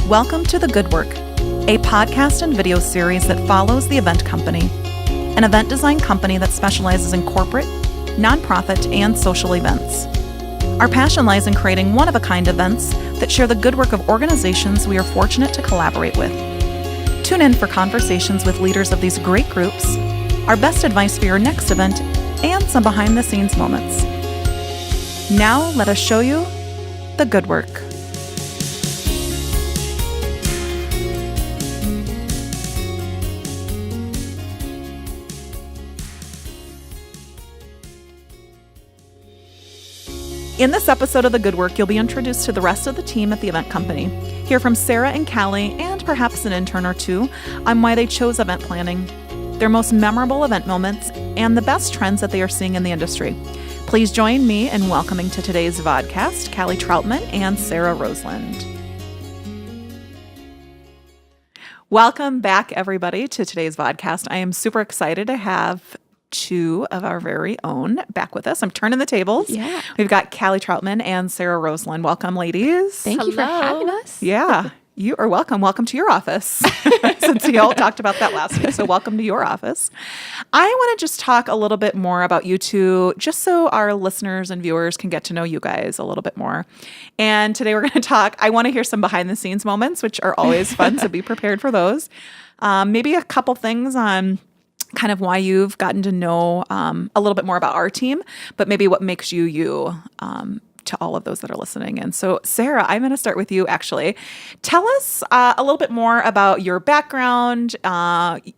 Welcome to The Good Work, a podcast and video series that follows The Event Company, an event design company that specializes in corporate, nonprofit, and social events. Our passion lies in creating one-of-a-kind events that share the good work of organizations we are fortunate to collaborate with. Tune in for conversations with leaders of these great groups, our best advice for your next event, and some behind-the-scenes moments. Now, let us show you The Good Work. In this episode of The Good Work, you'll be introduced to the rest of the team at the event company. Hear from Sarah and Callie, and perhaps an intern or two, on why they chose event planning, their most memorable event moments, and the best trends that they are seeing in the industry. Please join me in welcoming to today's vodcast, Callie Trautman and Sarah Roseland. Welcome back, everybody, to today's vodcast. I am super excited to have two of our very own back with us. I'm turning the tables. Yeah. We've got Callie Trautman and Sarah Roseland. Welcome, ladies. Thank you for having us. Yeah. You are welcome. Welcome to your office, since we all talked about that last week. So welcome to your office. I want to just talk a little bit more about you two, just so our listeners and viewers can get to know you guys a little bit more. And today we're going to talk, I want to hear some behind the scenes moments, which are always fun, so be prepared for those. Maybe a couple things on kind of why you've gotten to know a little bit more about our team, but maybe what makes you you to all of those that are listening. And so, Sarah, I'm going to start with you, actually. Tell us a little bit more about your background,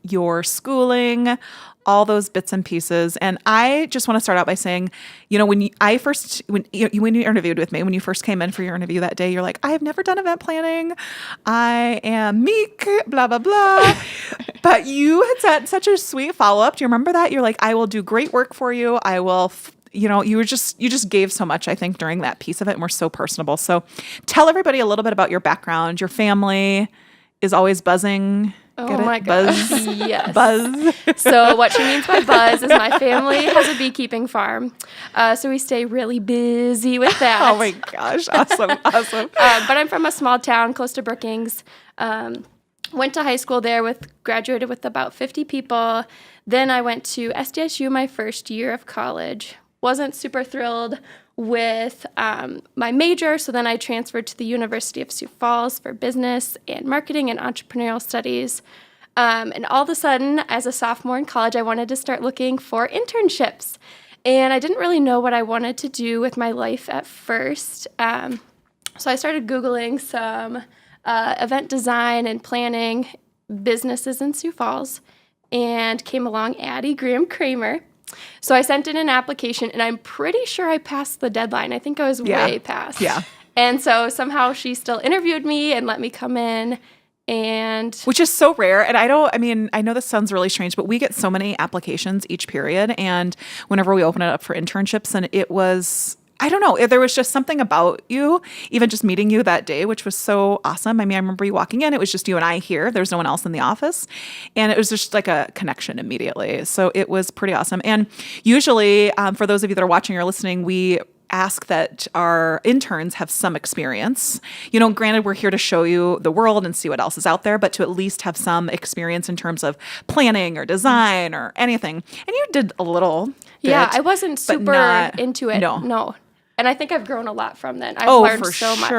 your schooling, all those bits and pieces. And I just want to start out by saying, you know, when you interviewed with me, when you first came in for your interview that day, you're like, I have never done event planning. I am meek, blah, blah, blah. But you had said such a sweet follow-up. Do you remember that? You're like, I will do great work for you. I will, you just gave so much, I think, during that piece of it. And we're so personable. So tell everybody a little bit about your background. Your family is always buzzing. Oh my gosh. Buzz. Yes. Buzz. So what she means by buzz is my family has a beekeeping farm. So we stay really busy with that. Oh my gosh. Awesome. Awesome. But I'm from a small town close to Brookings. Went to high school there, graduated with about 50 people. Then I went to SDSU my first year of college. Wasn't super thrilled with my major, so then I transferred to the University of Sioux Falls for business and marketing and entrepreneurial studies. And all of a sudden, as a sophomore in college, I wanted to start looking for internships. And I didn't really know what I wanted to do with my life at first. So I started Googling some event design and planning businesses in Sioux Falls, and came along Addie Graham Kramer. So I sent in an application, and I'm pretty sure I passed the deadline. I think I was way past. Yeah. And so somehow she still interviewed me and let me come in. And which is so rare. And I know this sounds really strange, but we get so many applications each period. And whenever we open it up for internships, and it was, I don't know, there was just something about you, even just meeting you that day, which was so awesome. I mean, I remember you walking in, it was just you and I here. There's no one else in the office. And it was just like a connection immediately. So it was pretty awesome. And usually, for those of you that are watching or listening, we ask that our interns have some experience. You know, granted, we're here to show you the world and see what else is out there, but to at least have some experience in terms of planning or design or anything. And you did a little bit. Yeah, I wasn't super into it. No. And I think I've grown a lot from then. I've learned so much.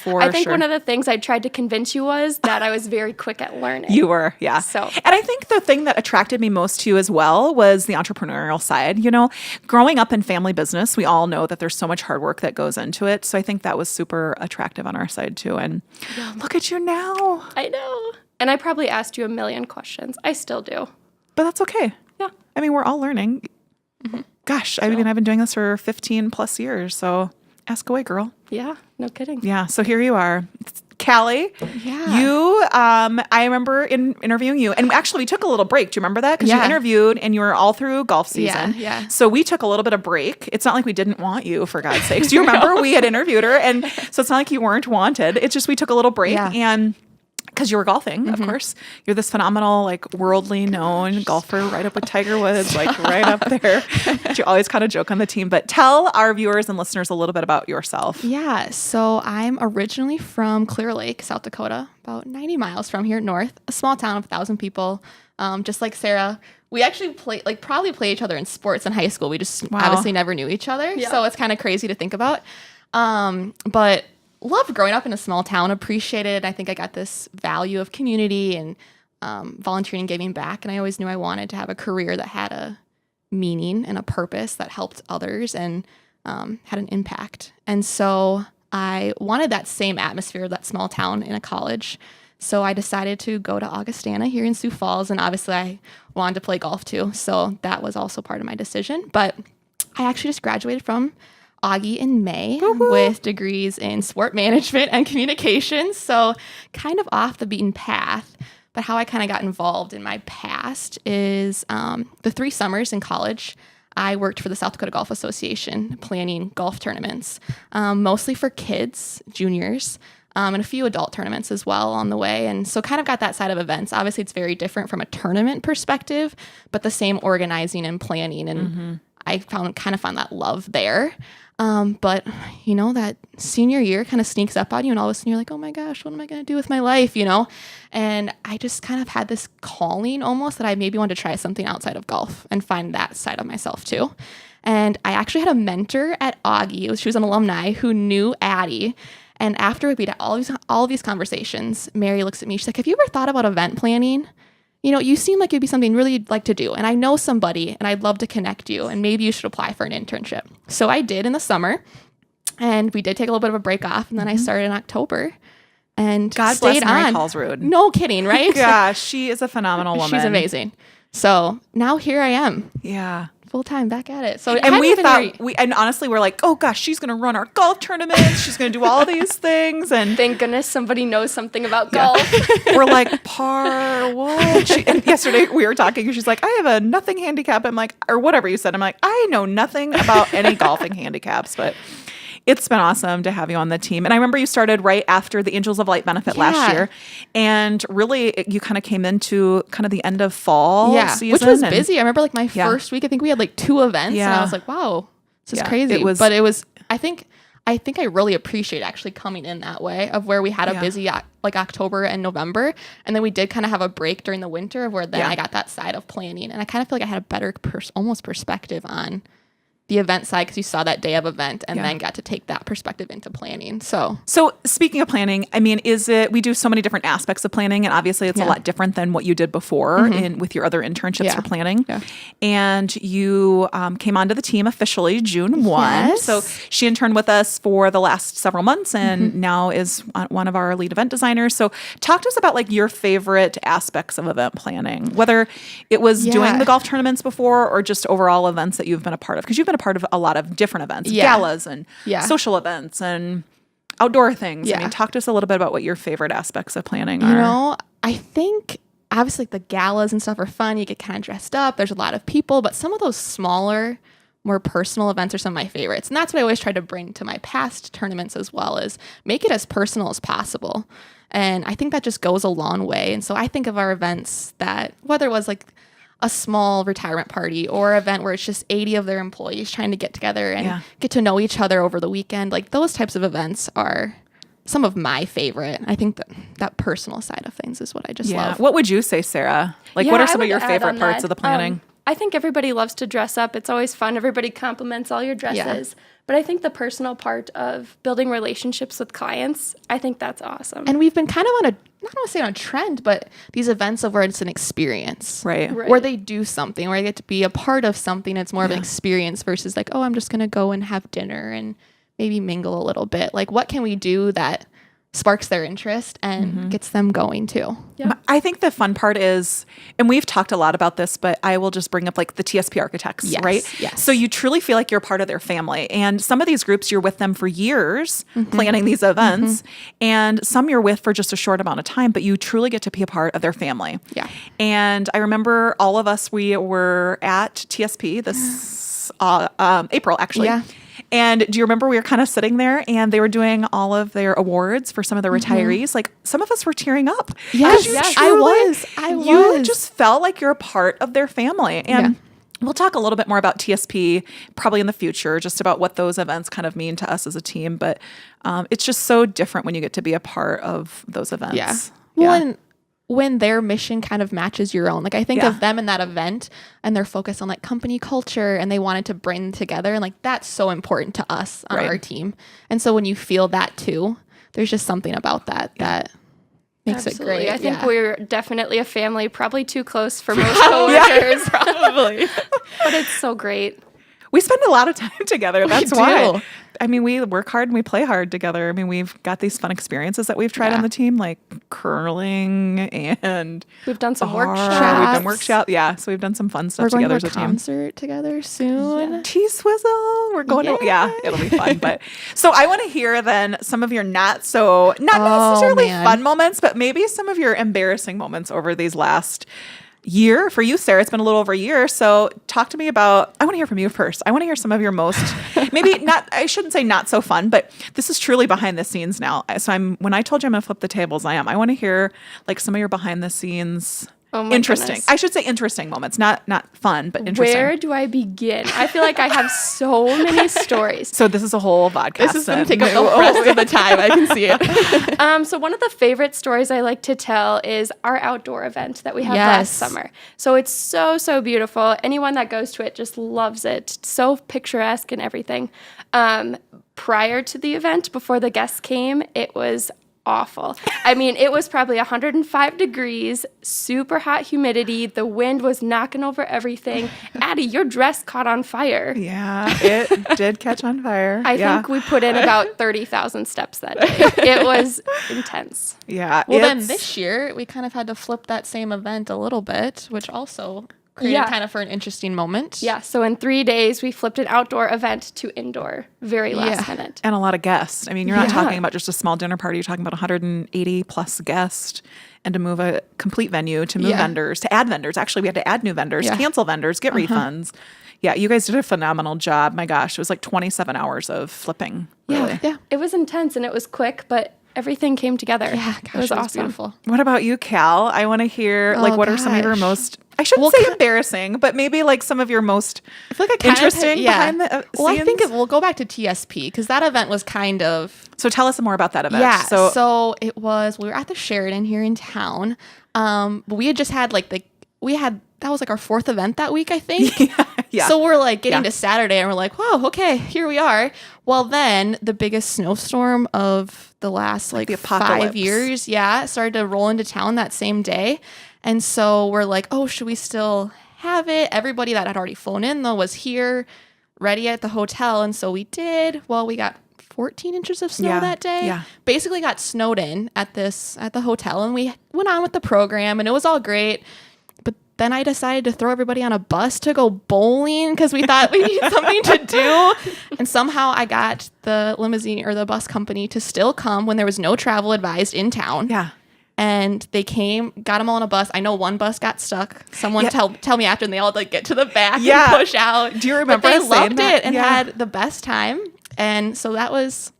I think one of the things I tried to convince you was that I was very quick at learning. You were, yeah. So, and I think the thing that attracted me most to you as well was the entrepreneurial side. You know, growing up in family business, we all know that there's so much hard work that goes into it. So I think that was super attractive on our side too. And look at you now. I know. And I probably asked you a million questions. I still do. But that's okay. Yeah. I mean, we're all learning. Mm-hmm. Gosh, I mean, I've been doing this for 15 plus years, so ask away, girl. Yeah, no kidding. Yeah, so here you are. Callie, yeah. You, I remember interviewing you, and actually we took a little break. Do you remember that? Because you interviewed, and you were all through golf season. Yeah. So we took a little bit of break. It's not like we didn't want you, for God's sakes. Do you remember we had interviewed her, and so it's not like you weren't wanted. It's just we took a little break, and because you were golfing, of course. You're this phenomenal, like worldly known golfer, right up with Tiger Woods, like right up there. You always kind of joke on the team. But tell our viewers and listeners a little bit about yourself. Yeah, so I'm originally from Clear Lake, South Dakota, about 90 miles from here north, a small town of 1,000 people. Just like Sarah, we actually probably play each other in sports in high school. We just obviously never knew each other. Yeah. So it's kind of crazy to think about. But loved growing up in a small town, appreciated. I think I got this value of community and volunteering and giving back. And I always knew I wanted to have a career that had a meaning and a purpose that helped others and had an impact. And so I wanted that same atmosphere of that small town in a college. So I decided to go to Augustana here in Sioux Falls. And obviously I wanted to play golf too. So that was also part of my decision. But I actually just graduated from Augie in May with degrees in sport management and communications. So kind of off the beaten path. But how I kind of got involved in my past is the 3 summers in college, I worked for the South Dakota Golf Association planning golf tournaments, mostly for kids, juniors, and a few adult tournaments as well on the way. And so kind of got that side of events. Obviously, it's very different from a tournament perspective, but the same organizing and planning. And I found that love there. But, you know, that senior year kind of sneaks up on you and all of a sudden you're like, oh my gosh, what am I going to do with my life, you know? And I just kind of had this calling almost that I maybe wanted to try something outside of golf and find that side of myself too. And I actually had a mentor at Augie. She was an alumni who knew Addie. And after we had all of these conversations, Mary looks at me. She's like, have you ever thought about event planning? You know, you seem like it'd be something really you'd like to do. And I know somebody and I'd love to connect you and maybe you should apply for an internship. So I did in the summer and we did take a little bit of a break off. And then I started in October and God stayed bless Mary on. Callsrud. No kidding, right? Gosh, she is a phenomenal woman. She's amazing. So now here I am. Yeah. Full time back at it. So and we thought and honestly we're like, oh gosh, she's gonna run our golf tournaments. She's gonna do all these things. And thank goodness somebody knows something about golf. We're like, par what? And yesterday we were talking and she's like, I have a nothing handicap. I'm like, or whatever you said. I'm like, I know nothing about any golfing handicaps, but it's been awesome to have you on the team. And I remember you started right after the Angels of Light benefit last year. And really, you kind of came into kind of the end of fall season. Which was busy. I remember like my first week, I think we had like 2 events. And I was like, wow, this is crazy. But it was, I think I really appreciate actually coming in that way of where we had a busy like October and November. And then we did kind of have a break during the winter of where then I got that side of planning. And I kind of feel like I had a better almost perspective on the event side because you saw that day of event and then got to take that perspective into planning. So speaking of planning, I mean, we do so many different aspects of planning and obviously it's a lot different than what you did before with your other internships for planning. Yeah. And you came onto the team officially June 1. Yes. So she interned with us for the last several months and now is one of our lead event designers. So talk to us about like your favorite aspects of event planning, whether it was doing the golf tournaments before or just overall events that you've been a part of. Because you've been a part of a lot of different events, galas and social events and outdoor things. I mean, talk to us a little bit about what your favorite aspects of planning are. You know, I think obviously the galas and stuff are fun. You get kind of dressed up. There's a lot of people, but some of those smaller, more personal events are some of my favorites. And that's what I always try to bring to my past tournaments as well, is make it as personal as possible. And I think that just goes a long way. And so I think of our events that, whether it was like a small retirement party or event where it's just 80 of their employees trying to get together and get to know each other over the weekend. Like those types of events are some of my favorite. I think that personal side of things is what I just love. What would you say, Sarah? Like what are some of your favorite parts of the planning? I think everybody loves to dress up. It's always fun. Everybody compliments all your dresses. Yeah. But I think the personal part of building relationships with clients, I think that's awesome. And we've been kind of on I don't want to say on a trend, but these events of where it's an experience. Right. Where they do something, where I get to be a part of something. It's more of an experience versus like, oh, I'm just going to go and have dinner and maybe mingle a little bit. Like, what can we do that sparks their interest and gets them going too? Yeah. I think the fun part is, and we've talked a lot about this, but I will just bring up like the TSP architects, right? Yes. So you truly feel like you're part of their family. And some of these groups, you're with them for years planning these events, and some you're with for just a short amount of time, but you truly get to be a part of their family. Yeah. And I remember all of us, we were at TSP this April, actually. Yeah. And do you remember we were kind of sitting there and they were doing all of their awards for some of the retirees? Like some of us were tearing up. Yes, I was. You just felt like you're a part of their family. And we'll talk a little bit more about TSP probably in the future, just about what those events kind of mean to us as a team. But it's just so different when you get to be a part of those events. Yeah. Well, when their mission kind of matches your own. Like I think of them in that event and they're focused on like company culture and they wanted to bring them together. And like that's so important to us on our team. And so when you feel that too, there's just something about that makes it great. I think we're definitely a family, probably too close for most coworkers. Probably. But it's so great. We spend a lot of time together. That's why. do. I mean, we work hard and we play hard together. I mean, we've got these fun experiences that we've tried on the team, like curling and we've done some art. workshops. We've done workshops. Yeah. So we've done some fun stuff together as a team. We're going to a concert together soon. T-Swizzle. We're going to, it'll be fun. But so I want to hear then some of your not necessarily fun moments, but maybe some of your embarrassing moments over these last year. For you, Sarah, it's been a little over a year. So talk to me about, I want to hear from you first. I want to hear some of your most, maybe not, I shouldn't say not so fun, but this is truly behind the scenes now. So when I told you I'm going to flip the tables, I want to hear like some of your behind the scenes interesting. Goodness. I should say interesting moments, not fun, but interesting. Where do I begin? I feel like I have so many stories. So this is a whole podcast. This is going to take up the rest of the time. I can see it. So one of the favorite stories I like to tell is our outdoor event that we had last summer. So it's so beautiful. Anyone that goes to it just loves it. So picturesque and everything. Prior to the event, before the guests came, it was awful. I mean, it was probably 105 degrees, super hot humidity. The wind was knocking over everything. Addie, your dress caught on fire. Yeah, it did catch on fire. I think we put in about 30,000 steps that day. It was intense. Yeah. Well, then this year, we kind of had to flip that same event a little bit, which also created kind of for an interesting moment. Yeah, so in 3 days, we flipped an outdoor event to indoor, very last minute. And a lot of guests. I mean, you're not talking about just a small dinner party. You're talking about 180 plus guests. And to move a complete venue, to move vendors, to add vendors. Actually, we had to add new vendors, cancel vendors, get refunds. Yeah, you guys did a phenomenal job. My gosh, it was like 27 hours of flipping. Really. Yeah. It was intense and it was quick, but everything came together. Yeah, gosh, it was awesome. Beautiful. What about you, Cal? I want to hear, what are some of your most, I shouldn't say embarrassing, but maybe like some of your most interesting behind the scenes? Well, I think we'll go back to TSP because that event was kind of... So tell us more about that event. Yeah, so it was, we were at the Sheridan here in town. We had just had that was like our fourth event that week, I think. Yeah. So we're like getting to Saturday and we're like, wow, okay, here we are. Well, then the biggest snowstorm of the last like 5 years, started to roll into town that same day. And so we're like, oh, should we still have it? Everybody that had already flown in though was here ready at the hotel. And so we did. Well, we got 14 inches of snow that day. Yeah. Basically got snowed in at the hotel and we went on with the program and it was all great. Then I decided to throw everybody on a bus to go bowling because we thought we needed something to do. And somehow I got the limousine or the bus company to still come when there was no travel advised in town. Yeah. And they came, got them all on a bus. I know one bus got stuck. Someone tell me after and they all like get to the back and push out. Do you remember but they saying loved that? it and had the best time. And so that was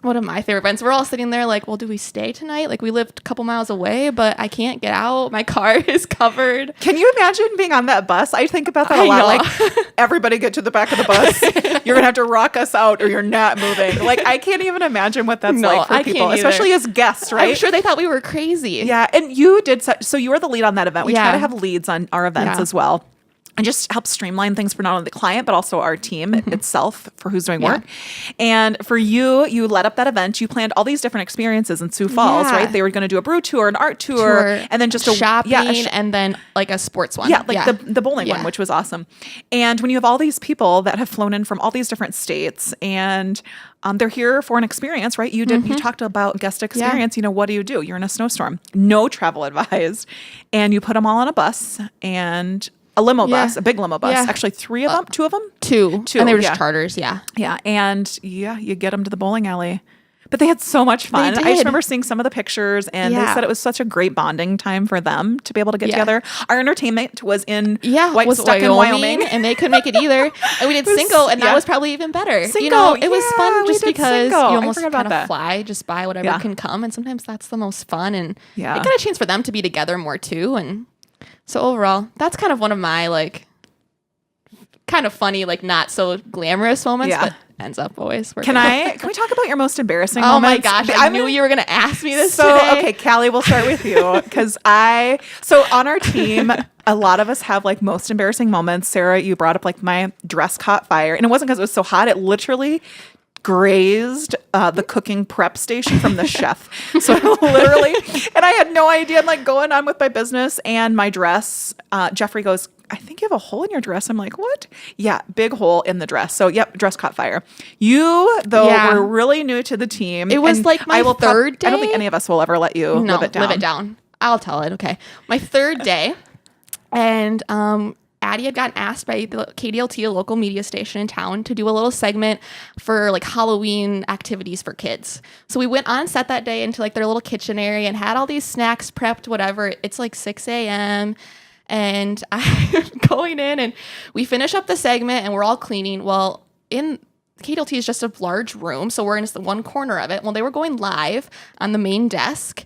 one of my favorite events. We're all sitting there like, well, do we stay tonight? Like we lived a couple miles away, but I can't get out. My car is covered. Can you imagine being on that bus? I think about that a lot. Like everybody get to the back of the bus. You're going to have to rock us out or you're not moving. Like I can't even imagine what that's like for people, especially as guests, right? I'm sure they thought we were crazy. Yeah. And you did so you were the lead on that event. We try to have leads on our events as well. And just help streamline things for not only the client, but also our team itself for who's doing work. And for you led up that event. You planned all these different experiences in Sioux Falls, right? They were going to do a brew tour, an art tour, and then just a shopping, and then like a sports one. Yeah, like the bowling one, which was awesome. And when you have all these people that have flown in from all these different states and they're here for an experience, right? You talked about guest experience. You know, what do? You're in a snowstorm, no travel advised, and you put them all on a bus and a limo bus, a big limo bus. Actually, 3 of them, 2 of them? Two. And they were just charters, Yeah, and you get them to the bowling alley. But they had so much fun. They I just did. remember seeing some of the pictures, and they Yeah. said it was such a great bonding time for them to be able to get Yeah. together. Our entertainment was in Was stuck in Wyoming. and they couldn't make it either. And we did Cinco, and that was probably even better. Cinco, it was fun we just did because Cinco. I you almost forgot about kind that. of fly just by whatever Yeah. can come, and sometimes that's the most fun, and Yeah. it got a chance for them to be together more too. And so overall, that's kind of one of my like kind of funny, like not so glamorous moments, Yeah. but ends up always working. Can we talk about your most embarrassing Oh moments? my gosh, I knew you were gonna ask me this So, today. okay, Callie, we'll start with you because so on our team, a lot of us have like most embarrassing moments. Sarah, you brought up like my dress caught fire, and it wasn't because it was so hot. It literally grazed the cooking prep station from the chef. So literally, and I had no idea. I'm like going on with my business and my dress. Jeffrey goes, I think you have a hole in your dress. I'm like, what? Yeah, big hole in the dress. So, yep, dress caught fire. You, though, Yeah. were really new to the team. It was and like my I will third I don't think day. any of us will ever let you No, live it down. live it down. I'll tell it. Okay. My third day, and Addie had gotten asked by the KDLT, a local media station in town, to do a little segment for like Halloween activities for kids. So we went on set that day into like their little kitchen area and had all these snacks prepped, whatever. It's like 6 a.m. And I'm going in, and we finish up the segment, and we're all cleaning. Well, in KDLT is just a large room, so we're in the one corner of it. Well, they were going live on the main desk,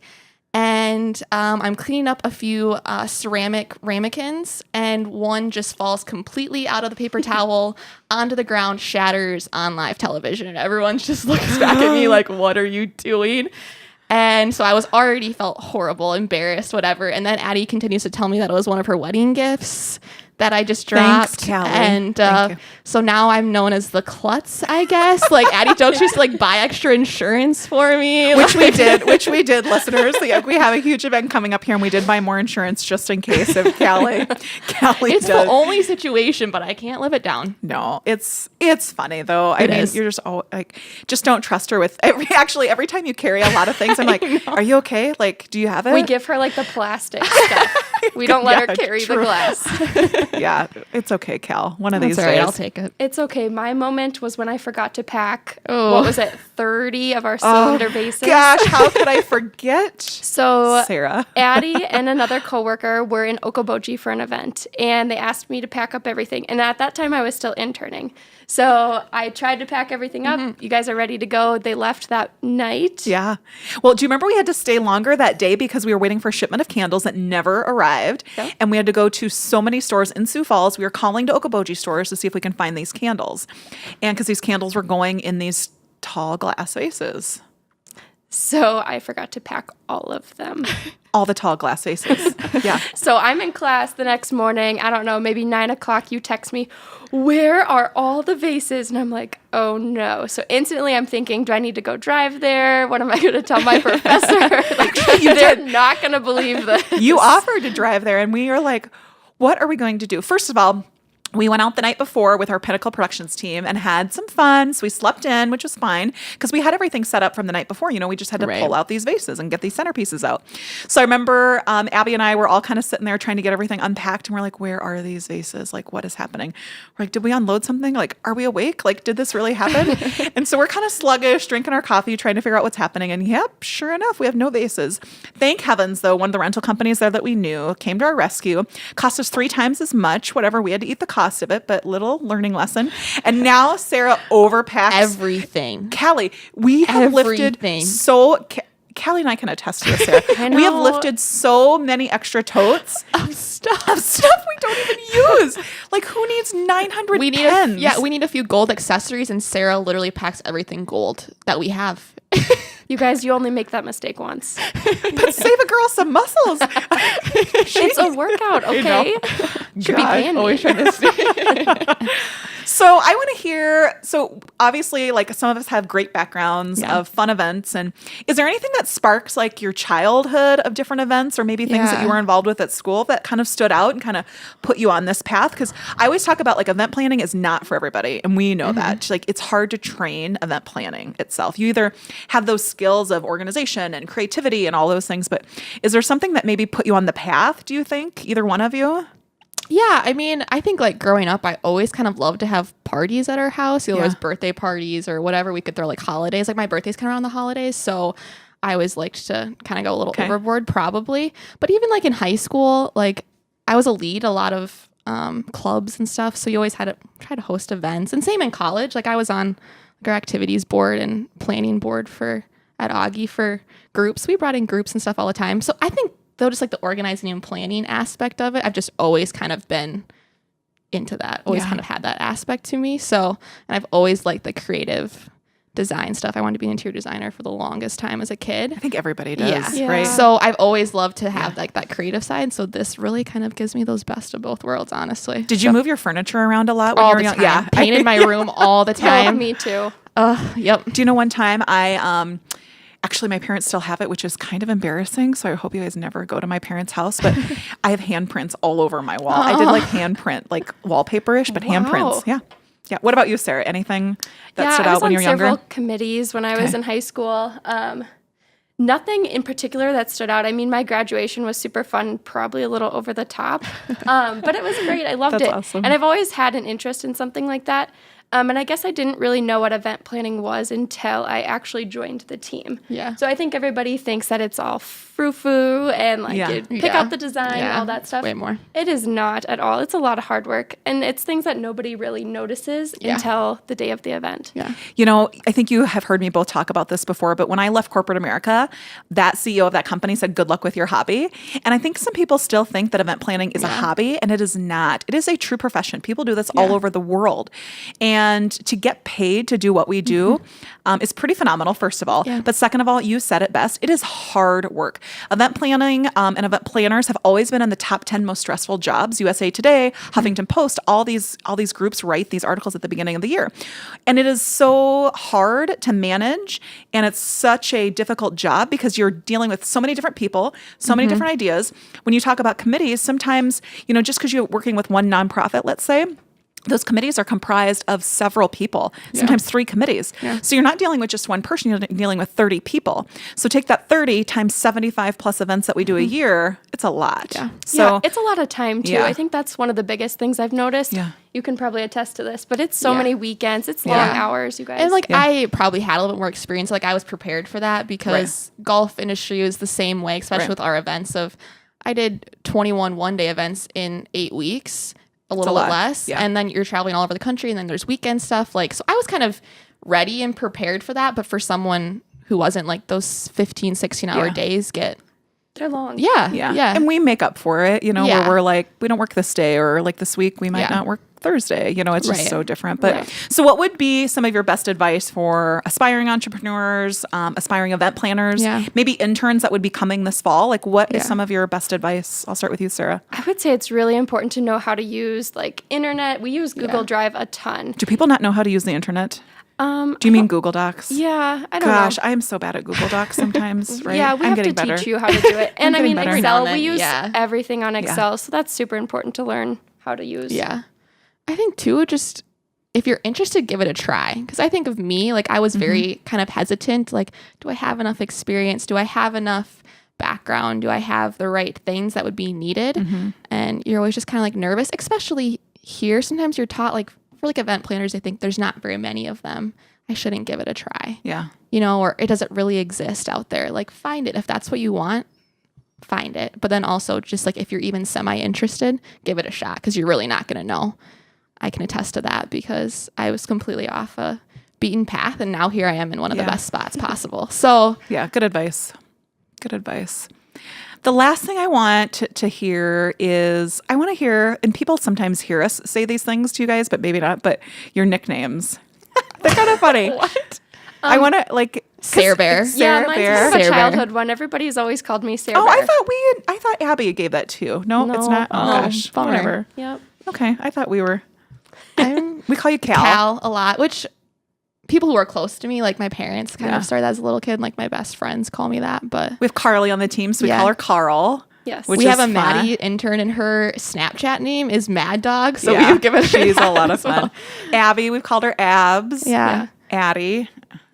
and I'm cleaning up a few ceramic ramekins, and one just falls completely out of the paper towel onto the ground, shatters on live television, and everyone just looks back at me like, what are you doing? And so I was already felt horrible, embarrassed, whatever. And then Addie continues to tell me that it was one of her wedding gifts that I just dropped. Thanks, Callie. And Thank you. so now I'm known as the klutz, I guess. Like Addie jokes, she used to like buy extra insurance for me. Which we did, listeners. Like, we have a huge event coming up here, and we did buy more insurance just in case if Callie It's does. the only situation, but I can't live it down. No, it's funny though. I It mean, is. you're just like, just don't trust her with every time you carry a lot of things. I'm like, are you okay? Like, do you have it? We give her like the plastic stuff. We don't let her Yeah, carry true. the glass. Yeah, it's okay, Cal. One of these That's all right, days. I'll take it. It's okay. My moment was when I forgot to pack, Oh. what was it, 30 of our cylinder vases. Gosh, how could I forget? So Sarah. Addie and another coworker were in Okoboji for an event, and they asked me to pack up everything. And at that time, I was still interning. So I tried to pack everything up. You guys are ready to go. They left that night. Yeah. Well, do you remember we had to stay longer that day because we were waiting for a shipment of candles that never arrived? Yeah. And we had to go to so many stores in Sioux Falls. We were calling to Okoboji stores to see if we can find these candles. And because these candles were going in these tall glass vases. So I forgot to pack all of them. All the tall glass vases. Yeah. So I'm in class the next morning. I don't know, maybe 9 o'clock. You text me, where are all the vases? And I'm like, oh no. So instantly I'm thinking, do I need to go drive there? What am I going to tell my professor? Like, they're not going to believe this. You offered to drive there, and we were like, what are we going to do? First of all, we went out the night before with our Pinnacle Productions team and had some fun. So we slept in, which was fine because we had everything set up from the night before. You know, we just had to Right. pull out these vases and get these centerpieces out. So I remember Abby and I were all kind of sitting there trying to get everything unpacked. And we're like, where are these vases? Like, what is happening? We're like, did we unload something? Like, are we awake? Like, did this really happen? And so we're kind of sluggish, drinking our coffee, trying to figure out what's happening. And yep, sure enough, we have no vases. Thank heavens, though, one of the rental companies there that we knew came to our rescue. Cost us 3 times as much, whatever. We had to eat the cost of it, but little learning lesson. And now Sarah overpacks Everything. Callie, we have lifted Everything. so... Callie and I can attest to this, Sarah. I We have know. lifted so many extra totes Of stuff. of stuff we don't even use. Like, who needs 900 We need pens? we need a few gold accessories, and Sarah literally packs everything gold that we have. You guys, you only make that mistake once. But save a girl some muscles. It's a workout, okay? Should be God, paying me. Always trying to say. So I want to hear, so obviously like some of us have great backgrounds Yeah. of fun events. And is there anything that sparks like your childhood of different events or maybe things that Yeah. you were involved with at school that kind of stood out and kind of put you on this path? Because I always talk about like event planning is not for everybody. And we know that. Like it's hard to train event planning itself. You either have those skills of organization and creativity and all those things, but is there something that maybe put you on the path, do you think? Either one of you? Yeah, I mean, I think like growing up, I always kind of loved to have parties at our house. Either it was Yeah. birthday parties or whatever. We could throw like holidays. Like my birthday's kind of around the holidays, so I always liked to kind of go a little overboard, probably. But even like in high school, like I was a lead a lot of clubs and stuff. So you always had to try to host events. And same in college. Like I was on like our activities board and planning board at Augie for groups. We brought in groups and stuff all the time. So I think though, just like the organizing and planning aspect of it, I've just always kind of been into that. Always kind of had that aspect to me. So, and I've always liked the creative design stuff. I wanted to be an interior designer for the longest time as a kid. I think everybody does, Yeah. right? So I've always loved to have like that creative side. So this really kind of gives me those best of both worlds, honestly. Did you move your furniture around a lot when all you were the young? time? Yeah. Painted my room all the Oh, time. me too. Yep. Do you know one time actually, my parents still have it, which is kind of embarrassing. So I hope you guys never go to my parents' house. But I have handprints all over my wall. I did like handprint, like wallpaper-ish, but handprints. Yeah. Yeah. What about you, Sarah? Anything that stood out when you were I was on several younger? committees when I was in high school. Nothing in particular that stood out. I mean, my graduation was super fun, probably a little over the top, but it was great. I loved That's it. awesome. And I've always had an interest in something like that. And I guess I didn't really know what event planning was until I actually joined the team. Yeah. So I think everybody thinks that it's all frou-frou and like you pick out the design, all that stuff. Way more. It is not at all. It's a lot of hard work. And it's things that nobody really notices until the day of the event. Yeah. You know, I think you have heard me both talk about this before, but when I left corporate America, that CEO of that company said, good luck with your hobby. And I think some people still think that event planning is a hobby, and it is not. It is a true profession. People do this all over the world. And to get paid to do what we do is pretty phenomenal, first of all. Yeah. But second of all, you said it best. It is hard work. Event planning and event planners have always been in the top 10 most stressful jobs. USA Today, Huffington Post, all these groups write these articles at the beginning of the year. And it is so hard to manage, and it's such a difficult job because you're dealing with so many different people, so many different ideas. When you talk about committees, sometimes, you know, just because you're working with one nonprofit, let's say, those committees are comprised of several people, sometimes 3 committees. Yeah. So you're not dealing with just one person, you're dealing with 30 people. So take that 30 times 75 plus events that we do a year, it's a lot. Yeah. So it's a lot of time too. Yeah. I think that's one of the biggest things I've noticed. Yeah. You can probably attest to this, but it's so many weekends. It's long hours, you guys. And like I probably had a little bit more experience. Like I was prepared for that because golf industry is the same way, especially with our events of I did 21 one-day events in 8 weeks. A little bit less, and then you're traveling all over the country, and then there's weekend stuff. Like, so I was kind of ready and prepared for that, but for someone who wasn't, like those 15, 16-hour days they're long. Yeah. And we make up for it, you know, where we're like, we don't work this day, or like this week we might not work Thursday. You know, it's just so different. But so what would be some of your best advice for aspiring entrepreneurs, aspiring event planners, maybe interns that would be coming this fall? Like, what is some of your best advice? I'll start with you, Sarah. I would say it's really important to know how to use like internet. We use Google Drive a ton. Do people not know how to use the internet? Do you mean Google Docs? Yeah, I don't know. Gosh, I am so bad at Google Docs sometimes, right? Yeah, we I'm have getting to better. teach you how to do it. And I mean, better. Excel, Now and we use then, everything on Excel. So that's super important to learn how to use. Yeah. I think too, just if you're interested, give it a try. Because I think of me, like I was very kind of hesitant. Like, do I have enough experience? Do I have enough background? Do I have the right things that would be needed? And you're always just kind of like nervous, especially here. Sometimes you're taught like for like event planners, I think there's not very many of them. I shouldn't give it a try. Yeah. You know, or it doesn't really exist out there. Like find it. If that's what you want, find it. But then also just like if you're even semi-interested, give it a shot because you're really not going to know. I can attest to that because I was completely off a beaten path, and now here I am in one of the best spots possible. So yeah, good advice. Good advice. The last thing I want to hear is I want to hear, and people sometimes hear us say these things to you guys, but maybe not, but your nicknames. They're kind of funny. What? I want to like Sarah Bear. Sarah mine's Bear. kind of a Sarah Bear. childhood one. Everybody's always called me Sarah Oh, Bear. I thought Abby gave that too. No, it's not. Oh gosh, bummer. whatever. Yep. Okay, I thought we were. I'm We call you Cal. Cal a lot, which people who are close to me, like my parents, kind of started as a little kid. Like my best friends call me that. But We have Carly on the team, so we call her Carl. Yes. Which we have is a fun. Maddie intern, and her Snapchat name is Mad Dog. So Yeah, we've given her she's a that lot of as well. fun. Abby, we've called her Abs. Yeah. Addie.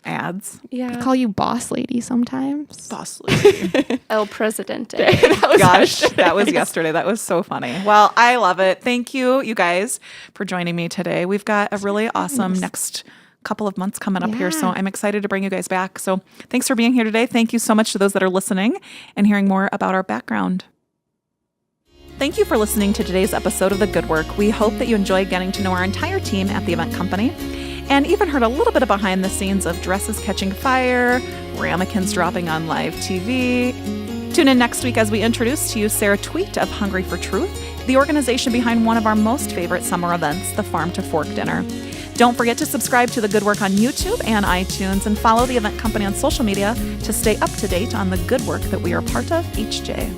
ads. I Yeah. call you boss lady sometimes. Boss lady. El Presidente. That was Gosh, yesterday. that was yesterday. That was so funny. Well, I love it. Thank you, you guys, for joining me today. We've got a really awesome next couple of months coming up here, so Yeah. I'm excited to bring you guys back. So thanks for being here today. Thank you so much to those that are listening and hearing more about our background. Thank you for listening to today's episode of The Good Work. We hope that you enjoyed getting to know our entire team at the event company and even heard a little bit of behind the scenes of dresses catching fire, ramekins dropping on live TV. Tune in next week as we introduce to you Sarah Tweet of Hungry for Truth, the organization behind one of our most favorite summer events, the Farm to Fork Dinner. Don't forget to subscribe to The Good Work on YouTube and iTunes and follow the event company on social media to stay up to date on the good work that we are part of each day.